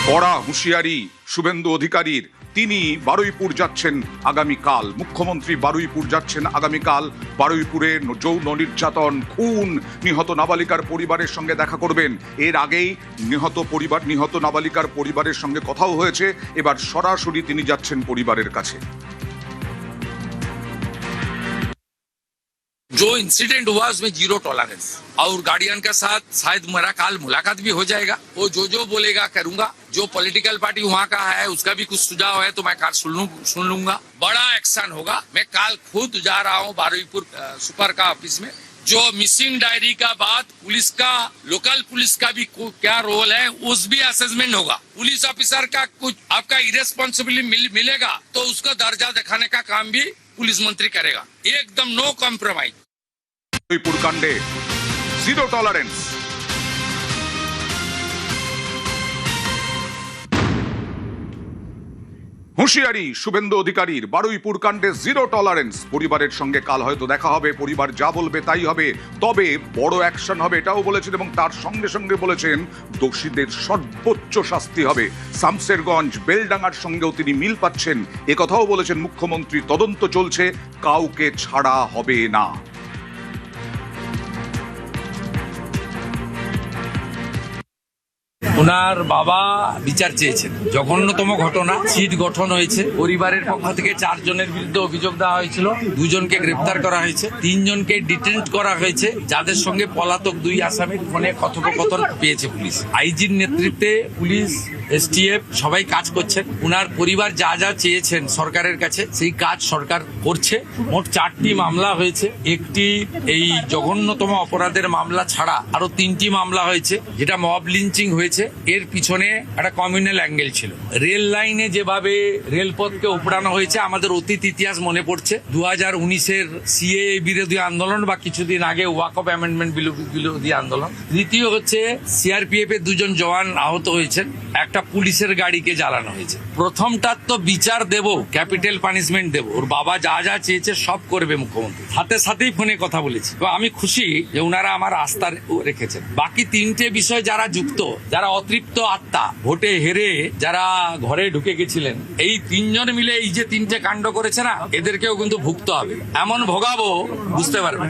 কড়া হুঁশিয়ারি শুভেন্দু অধিকারীর। তিনি বারুইপুর যাচ্ছেন আগামীকাল। মুখ্যমন্ত্রী বারুইপুর যাচ্ছেন আগামীকাল। বারুইপুরে যৌন নির্যাতন, খুন, নিহত নাবালিকার পরিবারের সঙ্গে দেখা করবেন। এর আগেই নিহত নাবালিকার পরিবারের সঙ্গে কথাও হয়েছে। এবার সরাসরি তিনি যাচ্ছেন পরিবারের কাছে। जो इंसिडेंट हुआ उसमें जीरो टॉलरेंस और गार्डियन के साथ शायद मेरा कल मुलाकात भी हो जाएगा। वो जो बोलेगा करूंगा। जो पॉलिटिकल पार्टी वहाँ का है उसका भी कुछ सुझाव है तो मैं कल सुन लूंगा। बड़ा एक्शन होगा। मैं कल खुद जा रहा हूँ बारुईपुर सुपर का ऑफिस में। जो मिसिंग डायरी का बाद पुलिस का, लोकल पुलिस का भी क्या रोल है उस भी असेसमेंट होगा। पुलिस ऑफिसर का कुछ आपका इरेस्पॉन्सिबिलिटी मिलेगा तो उसका दर्जा दिखाने का काम भी पुलिस मंत्री करेगा। एकदम नो कॉम्प्रोमाइज। বারুইপুর কাণ্ডে জিরো টলারেন্স। হুঁশিয়ারি শুভেন্দু অধিকারীর। বারুইপুর কাণ্ডে জিরো টলারেন্স। পরিবারের সঙ্গে কাল হয়তো দেখা হবে, পরিবার যা বলবে তাই হবে, তবে বড় অ্যাকশন হবে এটাও বলেছেন এবং তার সঙ্গে সঙ্গে বলেছেন দোষীদের সর্বোচ্চ শাস্তি হবে। শামসেরগঞ্জ, বেলডাঙ্গার সঙ্গেও তিনি মিল পাচ্ছেন, একথাও বলেছেন মুখ্যমন্ত্রী। তদন্ত চলছে, কাউকে ছাড়া হবে না। ওনার বাবা বিচার চেয়েছেন। জঘন্যতম ঘটনা, সিট গঠন হয়েছে। পরিবারের পক্ষ থেকে 4 জনের বিরুদ্ধে অভিযোগ দেওয়া হয়েছিল। 2 জনকে গ্রেপ্তার করা হয়েছে, 3 জনকে ডিটেন্ট করা হয়েছে, যাদের সঙ্গে পলাতক 2 আসামির ফোনে কথোপকথন পেয়েছে পুলিশ। আইজির নেতৃত্বে পুলিশ, এসটিএফ সবাই কাজ করছেন। উনার পরিবার যা যা চেয়েছেন সরকারের কাছে সেই কাজ সরকার করছে। মোট 4টি মামলা হয়েছে। একটি এই জঘন্যতম অপরাধের মামলা ছাড়া আরো 3টি মামলা হয়েছে, যেটা মব লিঞ্চিং হয়েছে। এর পিছনে একটা কমিউনাল অ্যাঙ্গেল ছিল। রেল লাইনে যেভাবে রেলপথকে উপড়ানো হয়েছে, আমাদের অতীত ইতিহাস মনে পড়ছে। 2019-এর সিএএ বিরোধী আন্দোলন বা কিছুদিন আগে ওয়াকফ অ্যামেন্ডমেন্ট বিরোধী আন্দোলন। দ্বিতীয় হচ্ছে সিআরপিএফ এর 2 জন জওয়ান আহত হয়েছেন, একটা পুলিশের গাড়িকে জ্বালানো হয়েছে। প্রথমটার তো বিচার দেব, ক্যাপিটাল পানিশমেন্ট দেব। ওর বাবা যা যা চেয়েছে সব করবে মুখ্যমন্ত্রী। সাথেই ফোনে কথা বলেছি। তো আমি খুশি যে ওনারা আমার আস্থা রেখেছেন। বাকি 3টে বিষয় যারা যুক্ত, যারা অতৃপ্ত আত্মা, ভোটে হেরে যারা ঘরে ঢুকে গেছিলেন, এই 3 জন মিলে এই যে 3টে কাণ্ড করেছে না, এদেরকেও কিন্তু ভুগতে হবে। এমন ভোগাবো বুঝতে পারবেন।